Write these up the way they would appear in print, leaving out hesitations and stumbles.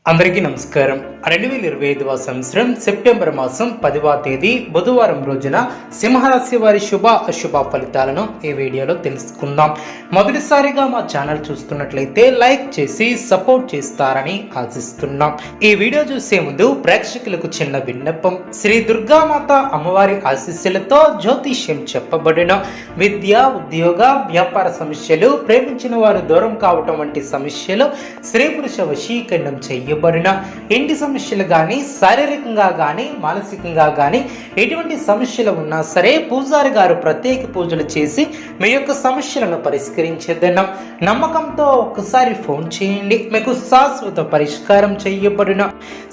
అందరికీ నమస్కారం. 2025వ సంవత్సరం సెప్టెంబర్ మాసం 10వ తేదీ బుధవారం రోజున సింహరాశి వారి శుభ అశుభ ఫలితాలను ఈ వీడియోలో తెలుసుకుందాం. మొదటిసారిగా మా ఛానల్ చూస్తున్నట్లయితే లైక్ చేసి సపోర్ట్ చేస్తారని ఆశిస్తున్నాం. ఈ వీడియో చూసే ముందు ప్రేక్షకులకు చిన్న విన్నపం. శ్రీ దుర్గామాత అమ్మవారి ఆశీస్సులతో జ్యోతిష్యం చెప్పబడిన విద్య, ఉద్యోగ, వ్యాపార సమస్యలు, ప్రేమించిన వారు దూరం కావటం వంటి సమస్యలు, స్త్రీ పురుష వశీకరణం చేయబడిన ఇంటి సమస్యలు కానీ, శారీరకంగా కానీ, మానసికంగా కానీ ఎటువంటి సమస్యలు ఉన్నా సరే పూజారి గారు ప్రత్యేక పూజలు చేసి మీ యొక్క సమస్యలను పరిష్కరించేద్దాం. నమ్మకంతో ఒక్కసారి ఫోన్ చేయండి. మీకు శాశ్వత పరిష్కారం చేయబడిన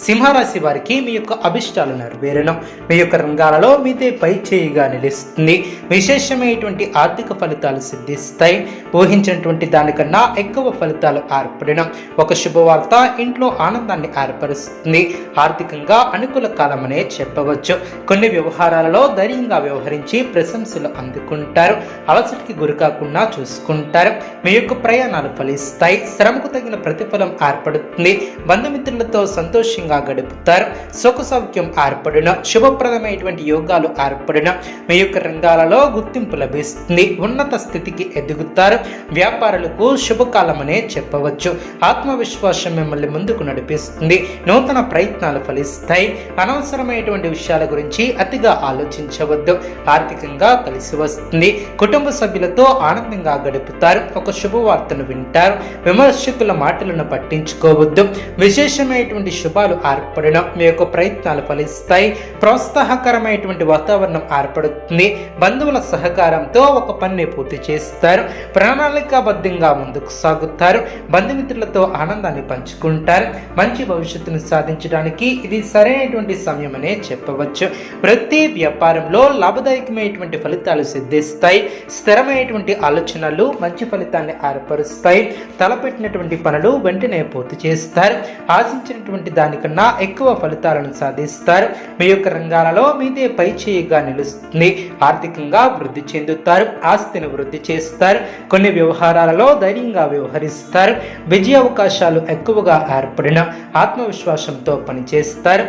సింహరాశి వారికి మీ యొక్క అభిష్టాలు నెరవేరడం, మీ యొక్క రంగాలలో మీదే పై చేయిగా నిలుస్తుంది. విశేషమైనటువంటి ఆర్థిక ఫలితాలు సిద్ధిస్తాయి. ఊహించినటువంటి దానికన్నా ఎక్కువ ఫలితాలు ఏర్పడడం, ఒక శుభవార్త ఇంట్లో ఆనందాన్ని ఏర్పరుస్తుంది. ఆర్థికంగా అనుకూల కాలమనే చెప్పవచ్చు. కొన్ని వ్యవహారాలలో ధైర్యంగా వ్యవహరించి ప్రశంసలు అందుకుంటారు. అలసటికి గురి కాకుండా చూసుకుంటారు. మీ యొక్క ప్రయాణాలు ఫలిస్తాయి. శ్రమకు తగిన ప్రతిఫలం ఏర్పడుతుంది. బంధుమిత్రులతో సంతోషంగా గడుపుతారు. సుఖ సౌఖ్యం ఏర్పడిన, శుభప్రదమైనటువంటి యోగాలు ఏర్పడిన మీ యొక్క రంగాలలో గుర్తింపు లభిస్తుంది. ఉన్నత స్థితికి ఎదుగుతారు. వ్యాపారులకు శుభకాలమనే చెప్పవచ్చు. ఆత్మవిశ్వాసం మిమ్మల్ని ముందుకు నడిపిస్తుంది. నూతన ప్రయత్నాలు ఫలిస్తాయి. అనవసరమైనటువంటి విషయాల గురించి అతిగా ఆలోచించవద్దు. ఆర్థికంగా కలిసి వస్తుంది. కుటుంబ సభ్యులతో ఆనందంగా గడుపుతారు. ఒక శుభవార్తను వింటారు. విమర్శకుల మాటలను పట్టించుకోవద్దు. విశేషమైనటువంటి శుభాలు ఏర్పడిన మీ యొక్క ప్రయత్నాలు ఫలిస్తాయి. ప్రోత్సాహకరమైనటువంటి వాతావరణం ఏర్పడుతుంది. బంధువుల సహకారంతో ఒక పనిని పూర్తి చేస్తారు. ప్రణాళికాబద్ధంగా ముందుకు సాగుతారు. బంధుమిత్రులతో ఆనందాన్ని పంచుకుంటారు. మంచి భవిష్యత్తును సాధించడానికి ఇది సరైనటువంటి సమయం అనే చెప్పవచ్చు. ప్రతి వ్యాపారంలో లాభదాయకమైనటువంటి ఫలితాలు సిద్ధిస్తాయి. స్థిరమైనటువంటి ఆలోచనలు మంచి ఫలితాన్ని ఏర్పరుస్తాయి. తలపెట్టినటువంటి పనులు వెంటనే పూర్తి చేస్తారు. ఆశించినటువంటి దానికన్నా ఎక్కువ ఫలితాలను సాధిస్తారు. మీ యొక్క రంగాలలో మీదే పై చేయిగా నిలుస్తుంది. ఆర్థికంగా వృద్ధి చెందుతారు. ఆస్తిని వృద్ధి చేస్తారు. కొన్ని వ్యవహారాలలో ధైర్యంగా వ్యవహరిస్తారు. విజయ అవకాశాలు ఎక్కువగా ఏర్పడిన ఆత్మవిశ్వాసంతో పనిచేస్తారు.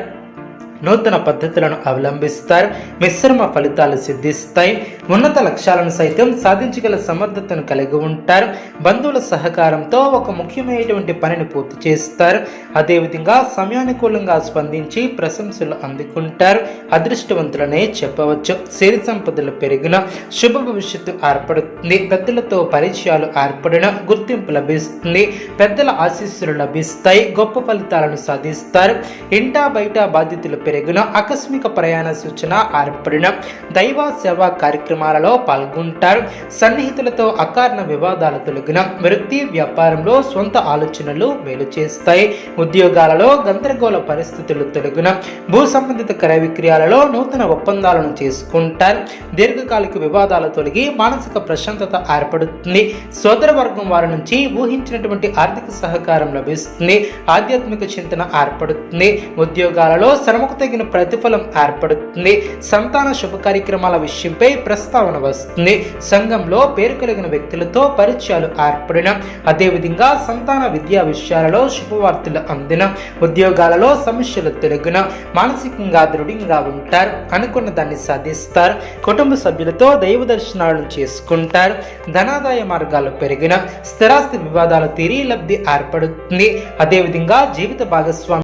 నూతన పద్ధతులను అవలంబిస్తారు. మిశ్రమ ఫలితాలు సిద్ధిస్తాయి. ఉన్నత లక్ష్యాలను సైతం సాధించగల సమర్థతను కలిగి ఉంటారు. బంధువుల సహకారంతో ఒక ముఖ్యమైనటువంటి పనిని పూర్తి చేస్తారు. అదేవిధంగా సమయానుకూలంగా స్పందించి ప్రశంసలు అందుకుంటారు. అదృష్టవంతులనే చెప్పవచ్చు. సిరి సంపదలు పెరిగిన, శుభ భవిష్యత్తు ఏర్పడుతుంది. పెద్దలతో పరిచయాలు ఏర్పడిన, గుర్తింపు లభిస్తుంది. పెద్దల ఆశీస్సులు లభిస్తాయి. గొప్ప ఫలితాలను సాధిస్తారు. ఇంటా బయట బాధ్యతలు పెరిగిన, ఆకస్మిక ప్రయాణ సూచన ఏర్పడిన, దైవ సేవా కార్యక్రమాలలో పాల్గొంటారు. సన్నిహితులతో అకారణ వివాదాలు తొలగిన, వృత్తి వ్యాపారంలో స్వంత ఆలోచనలు మేలు చేస్తాయి. ఉద్యోగాలలో గందరగోళ పరిస్థితులు తొలగిన, భూ సంబంధిత క్రయ విక్రయాలలో నూతన ఒప్పందాలను చేసుకుంటారు. దీర్ఘకాలిక వివాదాలు తొలగి మానసిక ప్రశాంతత ఏర్పడుతుంది. సోదర వర్గం వారి నుంచి ఊహించినటువంటి ఆర్థిక సహకారం లభిస్తుంది. ఆధ్యాత్మిక చింతన ఏర్పడుతుంది. ఉద్యోగాలలో శ్రమకు తగిన ప్రతిఫలం ఏర్పడుతుంది. సంతాన శుభ కార్యక్రమాల విషయంపై ప్రస్తావన వస్తుంది. సంఘంలో పేరు కలిగిన వ్యక్తులతో పరిచయాలు ఏర్పడిన, అదేవిధంగా సంతాన విద్యా విషయాలలో శుభవార్తలు అందిన, ఉద్యోగాలలో సమస్యలు తొలగిన, మానసికంగా దృఢంగా ఉంటారు. అనుకున్న దాన్ని సాధిస్తారు. కుటుంబ సభ్యులతో దైవ దర్శనాలను చేసుకుంటారు. ధనాదాయ మార్గాలు పెరిగిన, స్థిరాస్తి వివాదాలు తీరి లబ్ధి ఏర్పడుతుంది. అదేవిధంగా జీవిత భాగస్వామి